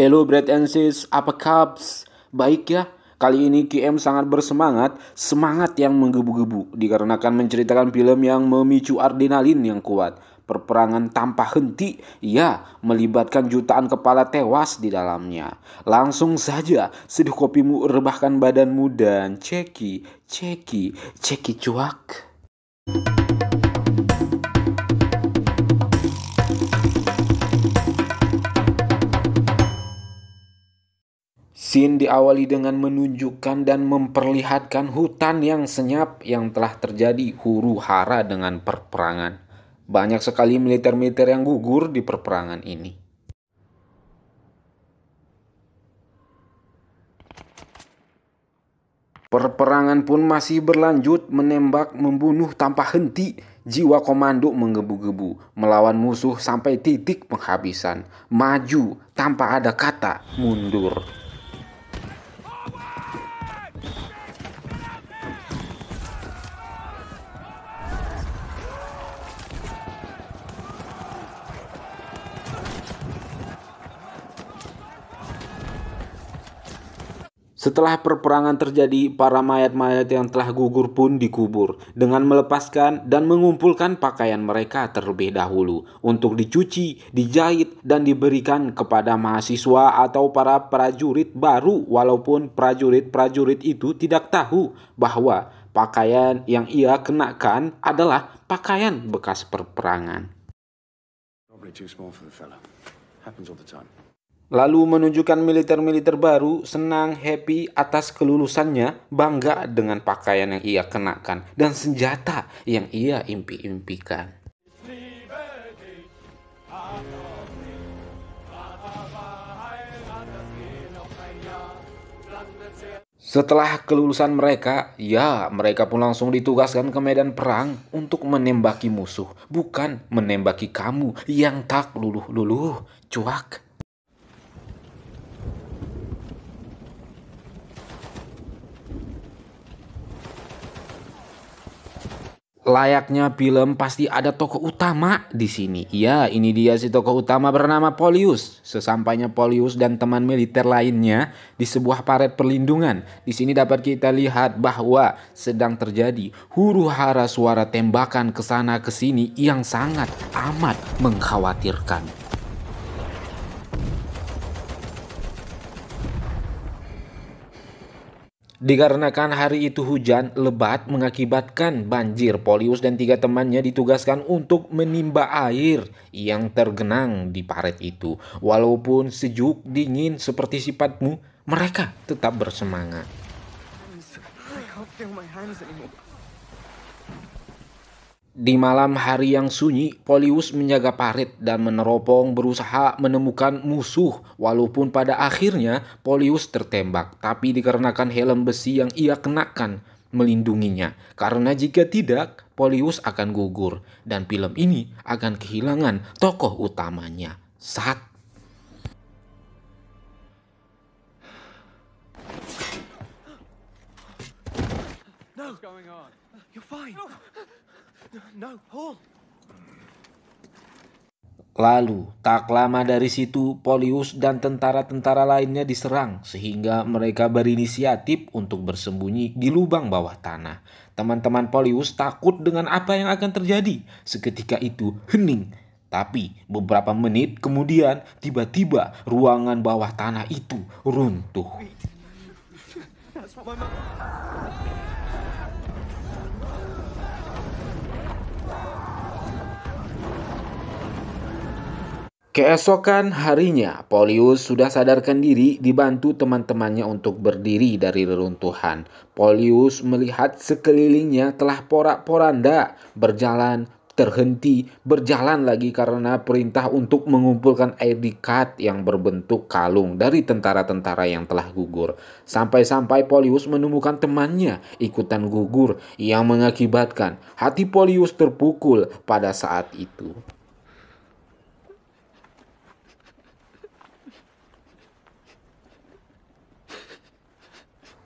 Hello Brad and Sis, apa kabs? Baik ya, kali ini QM sangat bersemangat, semangat yang menggebu-gebu dikarenakan menceritakan film yang memicu adrenalin yang kuat. Perperangan tanpa henti, ya, melibatkan jutaan kepala tewas di dalamnya. Langsung saja, seduh kopimu, rebahkan badanmu dan ceki cuak. Scene diawali dengan menunjukkan dan memperlihatkan hutan yang senyap yang telah terjadi huru-hara dengan perperangan. Banyak sekali militer-militer yang gugur di perperangan ini. Perperangan pun masih berlanjut, menembak, membunuh tanpa henti. Jiwa komando menggebu-gebu, melawan musuh sampai titik penghabisan. Maju tanpa ada kata mundur. Setelah perperangan terjadi, para mayat-mayat yang telah gugur pun dikubur dengan melepaskan dan mengumpulkan pakaian mereka terlebih dahulu untuk dicuci, dijahit, dan diberikan kepada mahasiswa atau para prajurit baru, walaupun prajurit-prajurit itu tidak tahu bahwa pakaian yang ia kenakan adalah pakaian bekas perperangan. Lalu menunjukkan militer-militer baru senang, happy atas kelulusannya, bangga dengan pakaian yang ia kenakan dan senjata yang ia impi-impikan. Setelah kelulusan mereka, ya mereka pun langsung ditugaskan ke medan perang untuk menembaki musuh, bukan menembaki kamu yang tak luluh-luluh, cuak. Layaknya film pasti ada tokoh utama di sini. Ya, ini dia si tokoh utama bernama Polius. Sesampainya Polius dan teman militer lainnya di sebuah paret perlindungan, di sini dapat kita lihat bahwa sedang terjadi huru-hara suara tembakan ke sana ke sini yang sangat amat mengkhawatirkan. Dikarenakan hari itu hujan lebat mengakibatkan banjir, Polius dan 3 temannya ditugaskan untuk menimba air yang tergenang di paret itu. Walaupun sejuk, dingin seperti sifatmu, mereka tetap bersemangat. Di malam hari yang sunyi, Polius menjaga parit dan meneropong berusaha menemukan musuh. Walaupun pada akhirnya Polius tertembak, tapi dikarenakan helm besi yang ia kenakan melindunginya. Karena jika tidak, Polius akan gugur dan film ini akan kehilangan tokoh utamanya. No. What's going on? You're fine. No, Paul. Lalu, tak lama dari situ, Polius dan tentara-tentara lainnya diserang sehingga mereka berinisiatif untuk bersembunyi di lubang bawah tanah. Teman-teman Polius takut dengan apa yang akan terjadi. Seketika itu, hening. Tapi beberapa menit kemudian, tiba-tiba ruangan bawah tanah itu runtuh. That's what my mum... Keesokan harinya, Polius sudah sadarkan diri dibantu teman-temannya untuk berdiri dari reruntuhan. Polius melihat sekelilingnya telah porak-poranda, berjalan, terhenti, berjalan lagi karena perintah untuk mengumpulkan ID card yang berbentuk kalung dari tentara-tentara yang telah gugur. Sampai-sampai Polius menemukan temannya ikutan gugur yang mengakibatkan hati Polius terpukul pada saat itu.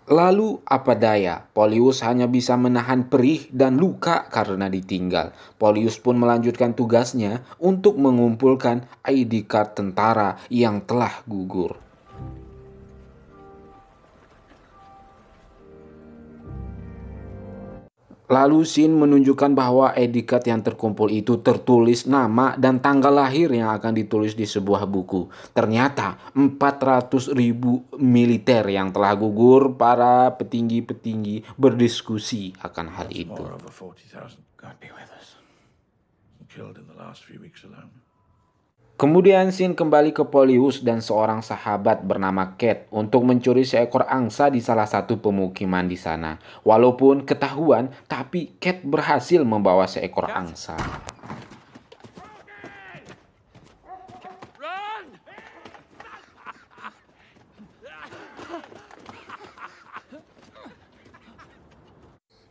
Lalu apa daya, Polius hanya bisa menahan perih dan luka karena ditinggal. Polius pun melanjutkan tugasnya untuk mengumpulkan ID card tentara yang telah gugur. Lalu Shin menunjukkan bahwa etikat yang terkumpul itu tertulis nama dan tanggal lahir yang akan ditulis di sebuah buku. Ternyata 400.000 militer yang telah gugur, para petinggi-petinggi berdiskusi akan hal itu. More over 40,000 can't be with us. Killed in the last few weeks alone. Kemudian Shin kembali ke Polyus dan seorang sahabat bernama Cat untuk mencuri seekor angsa di salah satu pemukiman di sana. Walaupun ketahuan, tapi Cat berhasil membawa seekor angsa. Run!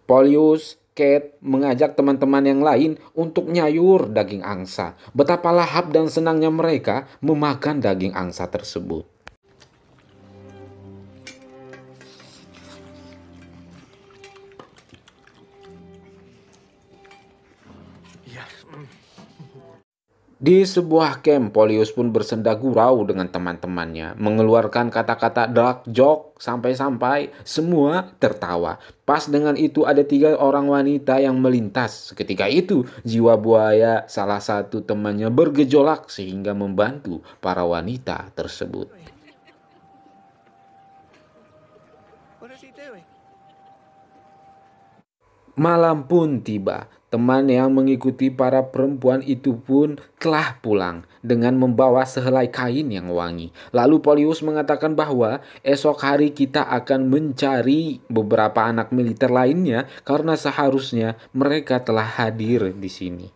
Polyus, Cat mengajak teman-teman yang lain untuk nyayur daging angsa. Betapa lahap dan senangnya mereka memakan daging angsa tersebut. Yes. Di sebuah camp, Polyus pun bersenda gurau dengan teman-temannya, mengeluarkan kata-kata dark joke sampai-sampai semua tertawa. Pas dengan itu ada 3 orang wanita yang melintas. Seketika itu, jiwa buaya salah satu temannya bergejolak sehingga membantu para wanita tersebut. What is he doing? Malam pun tiba. Teman yang mengikuti para perempuan itu pun telah pulang dengan membawa sehelai kain yang wangi. Lalu Polyus mengatakan bahwa esok hari kita akan mencari beberapa anak militer lainnya karena seharusnya mereka telah hadir di sini.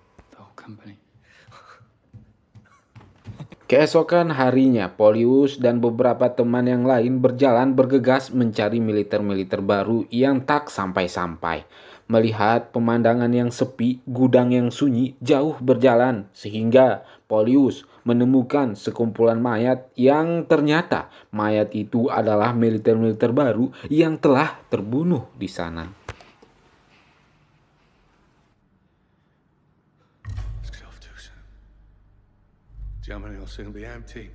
Keesokan harinya, Polyus dan beberapa teman yang lain berjalan bergegas mencari militer-militer baru yang tak sampai-sampai. Melihat pemandangan yang sepi, gudang yang sunyi, jauh berjalan, sehingga Polyus menemukan sekumpulan mayat yang ternyata mayat itu adalah militer-militer baru yang telah terbunuh di sana. Germany will soon be empty.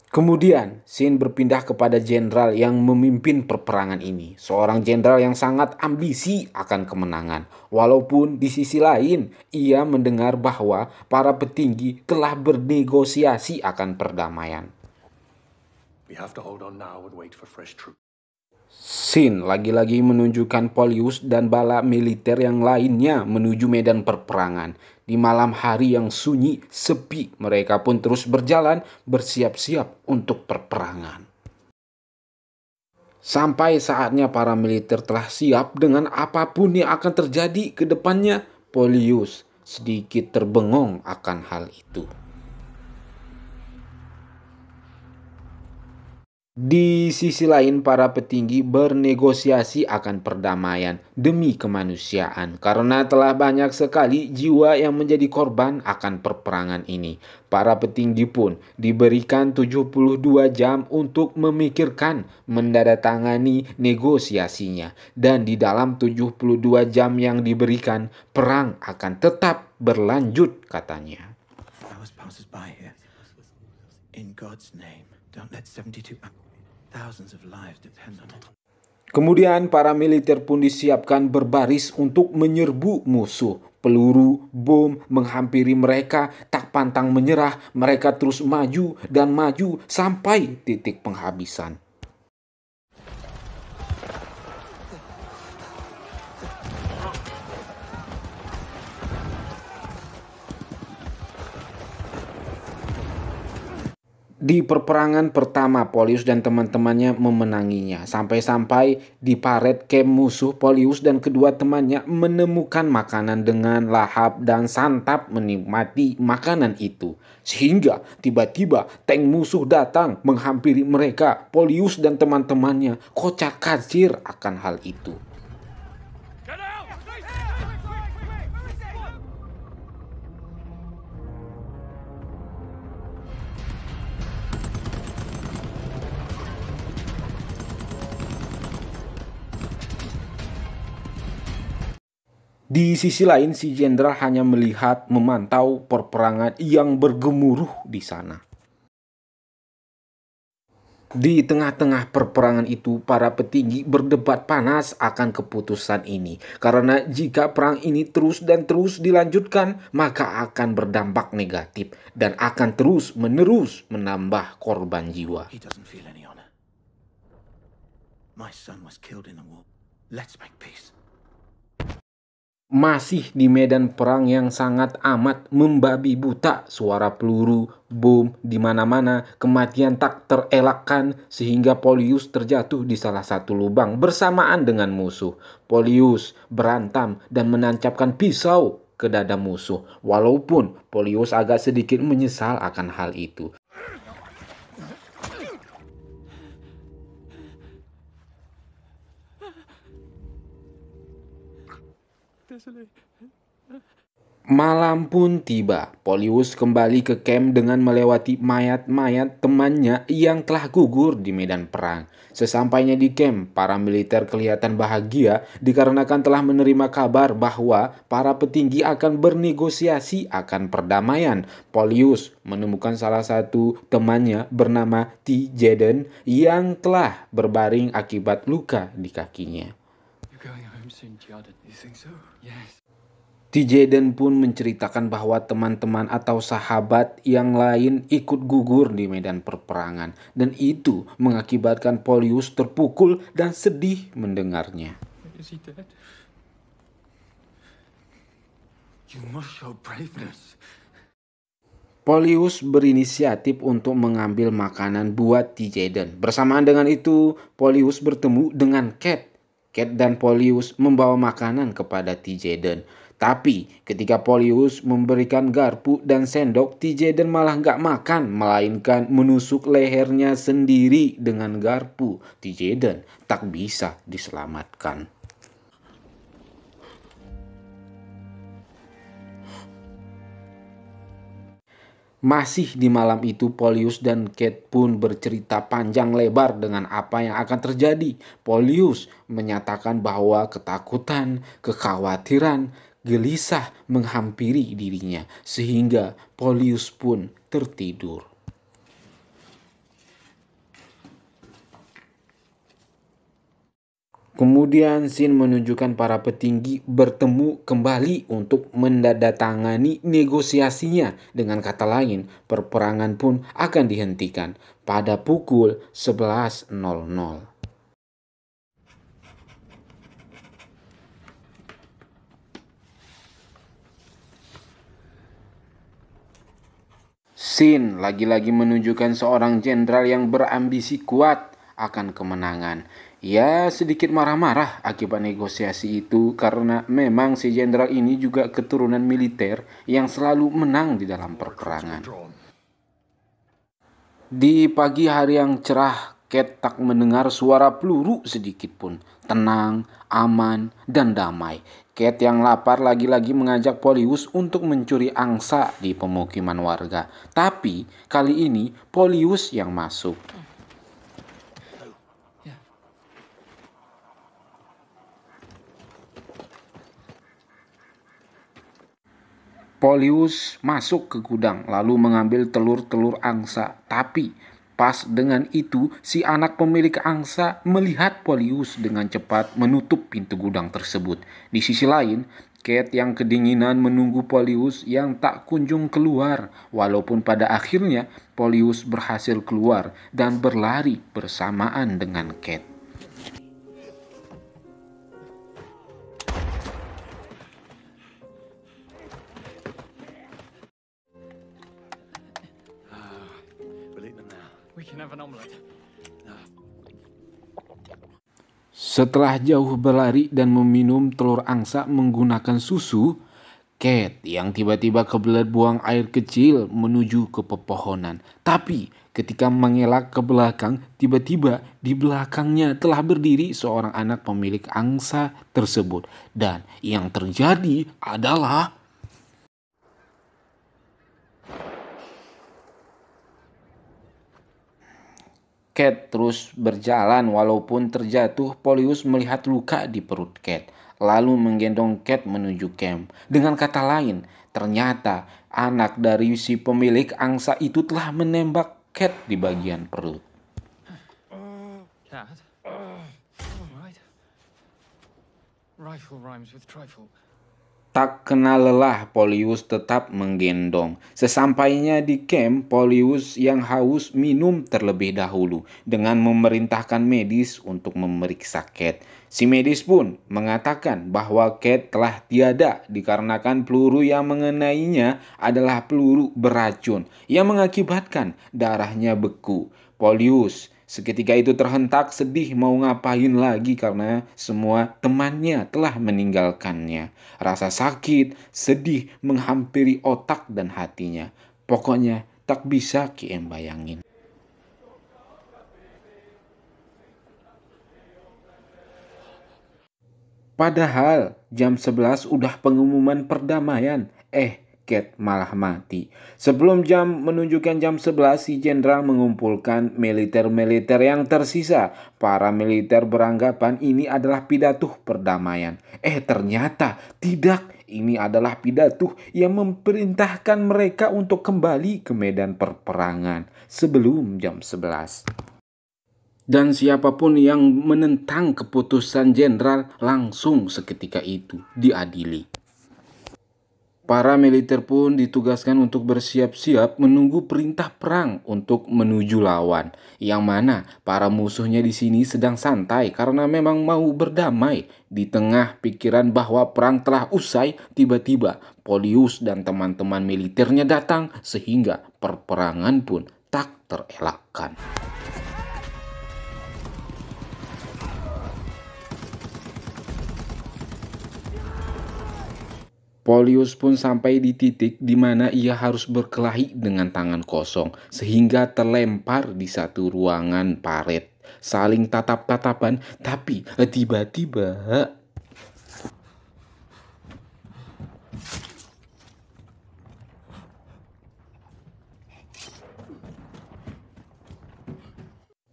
Kemudian, Shin berpindah kepada jenderal yang memimpin peperangan ini. Seorang jenderal yang sangat ambisi akan kemenangan. Walaupun di sisi lain, ia mendengar bahwa para petinggi telah bernegosiasi akan perdamaian. We have to hold on now and wait for fresh troops. Shin lagi-lagi menunjukkan Polyus dan bala militer yang lainnya menuju medan perperangan. Di malam hari yang sunyi, sepi, mereka pun terus berjalan bersiap-siap untuk perperangan. Sampai saatnya para militer telah siap dengan apapun yang akan terjadi ke depannya, Polyus sedikit terbengong akan hal itu. Di sisi lain, para petinggi bernegosiasi akan perdamaian demi kemanusiaan karena telah banyak sekali jiwa yang menjadi korban akan perperangan ini. Para petinggi pun diberikan 72 jam untuk memikirkan menandatangani negosiasinya, dan di dalam 72 jam yang diberikan, perang akan tetap berlanjut, katanya. Hours passes by here. In God's name, don't let 72 thousands of lives depend on it. Kemudian para militer pun disiapkan berbaris untuk menyerbu musuh. Peluru, bom menghampiri mereka, tak pantang menyerah. Mereka terus maju dan maju sampai titik penghabisan. Di perperangan pertama, Polyus dan teman-temannya memenanginya. Sampai-sampai di paret camp musuh, Polyus dan kedua temannya menemukan makanan dengan lahap dan santap menikmati makanan itu. Sehingga tiba-tiba tank musuh datang menghampiri mereka. Polyus dan teman-temannya kocar-kacir akan hal itu. Di sisi lain, si jenderal hanya melihat, memantau perperangan yang bergemuruh di sana. Di tengah-tengah perperangan itu, para petinggi berdebat panas akan keputusan ini. Karena jika perang ini terus dan terus dilanjutkan, maka akan berdampak negatif dan akan terus-menerus menambah korban jiwa. He doesn't feel any honor. My son was killed in the war. Let's make peace. Masih di medan perang yang sangat amat membabi buta, suara peluru, bom di mana-mana, kematian tak terelakkan sehingga Polius terjatuh di salah satu lubang bersamaan dengan musuh. Polius berantam dan menancapkan pisau ke dada musuh, walaupun Polius agak sedikit menyesal akan hal itu. Malam pun tiba. Polius kembali ke camp dengan melewati mayat-mayat temannya yang telah gugur di medan perang. Sesampainya di camp, para militer kelihatan bahagia dikarenakan telah menerima kabar bahwa para petinggi akan bernegosiasi akan perdamaian. Polius menemukan salah satu temannya bernama Tijeden yang telah berbaring akibat luka di kakinya. You're going home soon, Tjaden. You think so? Yes. Tijeden pun menceritakan bahwa teman-teman atau sahabat yang lain ikut gugur di medan perperangan dan itu mengakibatkan Polius terpukul dan sedih mendengarnya. Is he dead? You must show braveness. Polius berinisiatif untuk mengambil makanan buat Tijeden. Bersamaan dengan itu, Polius bertemu dengan Cat. Cat dan Polius membawa makanan kepada Tijeden. Tapi ketika Polius memberikan garpu dan sendok, Tijeden malah nggak makan, melainkan menusuk lehernya sendiri dengan garpu. Tijeden tak bisa diselamatkan. Masih di malam itu, Polius dan Cat pun bercerita panjang lebar dengan apa yang akan terjadi. Polius menyatakan bahwa ketakutan, kekhawatiran, gelisah menghampiri dirinya, sehingga Polius pun tertidur. Kemudian scene menunjukkan para petinggi bertemu kembali untuk menandatangani negosiasinya. Dengan kata lain, perperangan pun akan dihentikan pada pukul 11.00. Scene lagi-lagi menunjukkan seorang jenderal yang berambisi kuat akan kemenangan. Ya, sedikit marah-marah akibat negosiasi itu karena memang si jenderal ini juga keturunan militer yang selalu menang di dalam peperangan. Di pagi hari yang cerah, Cat tak mendengar suara peluru sedikit pun. Tenang, aman, dan damai. Cat yang lapar lagi-lagi mengajak Polius untuk mencuri angsa di pemukiman warga. Tapi kali ini Polius yang masuk. Polius masuk ke gudang lalu mengambil telur-telur angsa. Tapi pas dengan itu si anak pemilik angsa melihat Polius dengan cepat menutup pintu gudang tersebut. Di sisi lain, Cat yang kedinginan menunggu Polius yang tak kunjung keluar. Walaupun pada akhirnya Polius berhasil keluar dan berlari bersamaan dengan Cat. We can have an omelette. Setelah jauh berlari dan meminum telur angsa menggunakan susu, Cat yang tiba-tiba kebelet buang air kecil menuju ke pepohonan. Tapi ketika mengelak ke belakang, tiba-tiba di belakangnya telah berdiri seorang anak pemilik angsa tersebut. Dan yang terjadi adalah Cat terus berjalan walaupun terjatuh. Polius melihat luka di perut Cat, lalu menggendong Cat menuju camp. Dengan kata lain, ternyata anak dari si pemilik angsa itu telah menembak Cat di bagian perut. Dad? All right. Rifle rhymes with trifle. Tak kenal lelah, Polius tetap menggendong. Sesampainya di camp, Polius yang haus minum terlebih dahulu dengan memerintahkan medis untuk memeriksa Kate. Si medis pun mengatakan bahwa Kate telah tiada dikarenakan peluru yang mengenainya adalah peluru beracun yang mengakibatkan darahnya beku. Polius seketika itu terhentak sedih mau ngapain lagi karena semua temannya telah meninggalkannya. Rasa sakit, sedih menghampiri otak dan hatinya. Pokoknya tak bisa KM bayangin. Padahal jam 11 udah pengumuman perdamaian. Kate malah mati. Sebelum jam menunjukkan jam 11, si jenderal mengumpulkan militer-militer yang tersisa. Para militer beranggapan ini adalah pidato perdamaian. Ternyata tidak. Ini adalah pidato yang memerintahkan mereka untuk kembali ke medan perperangan sebelum jam 11. Dan siapapun yang menentang keputusan jenderal langsung seketika itu diadili. Para militer pun ditugaskan untuk bersiap-siap menunggu perintah perang untuk menuju lawan. Yang mana para musuhnya di sini sedang santai karena memang mau berdamai. Di tengah pikiran bahwa perang telah usai, tiba-tiba Polius dan teman-teman militernya datang sehingga perperangan pun tak terelakkan. Polius pun sampai di titik di mana ia harus berkelahi dengan tangan kosong sehingga terlempar di satu ruangan paret. Saling tatap-tatapan, tapi tiba-tiba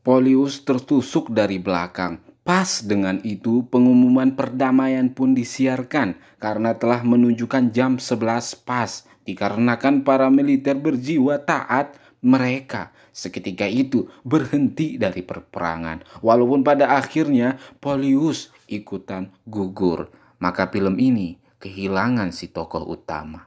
Polius tertusuk dari belakang. Pas dengan itu pengumuman perdamaian pun disiarkan karena telah menunjukkan jam 11 pas. Dikarenakan para militer berjiwa taat, mereka seketika itu berhenti dari perperangan. Walaupun pada akhirnya Polius ikutan gugur. Maka film ini kehilangan si tokoh utama.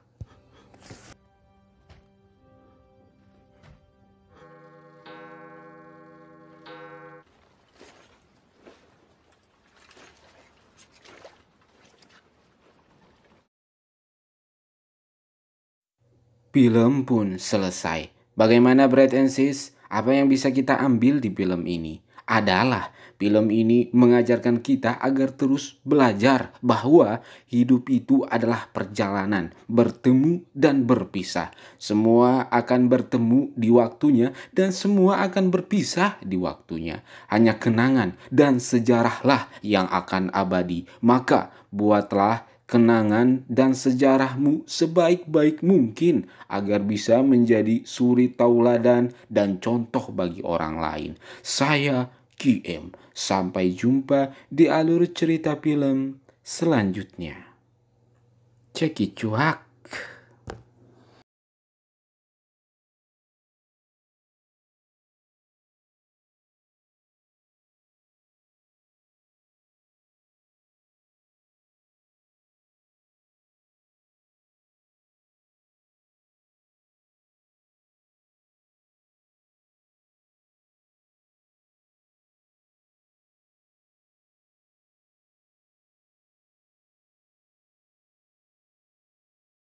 Film pun selesai. Bagaimana Brad and Sis? Apa yang bisa kita ambil di film ini? Adalah film ini mengajarkan kita agar terus belajar bahwa hidup itu adalah perjalanan, bertemu dan berpisah. Semua akan bertemu di waktunya dan semua akan berpisah di waktunya. Hanya kenangan dan sejarahlah yang akan abadi. Maka buatlah kenangan dan sejarahmu sebaik-baik mungkin agar bisa menjadi suri tauladan dan contoh bagi orang lain. Saya KM. Sampai jumpa di alur cerita film selanjutnya. Cekik cuak.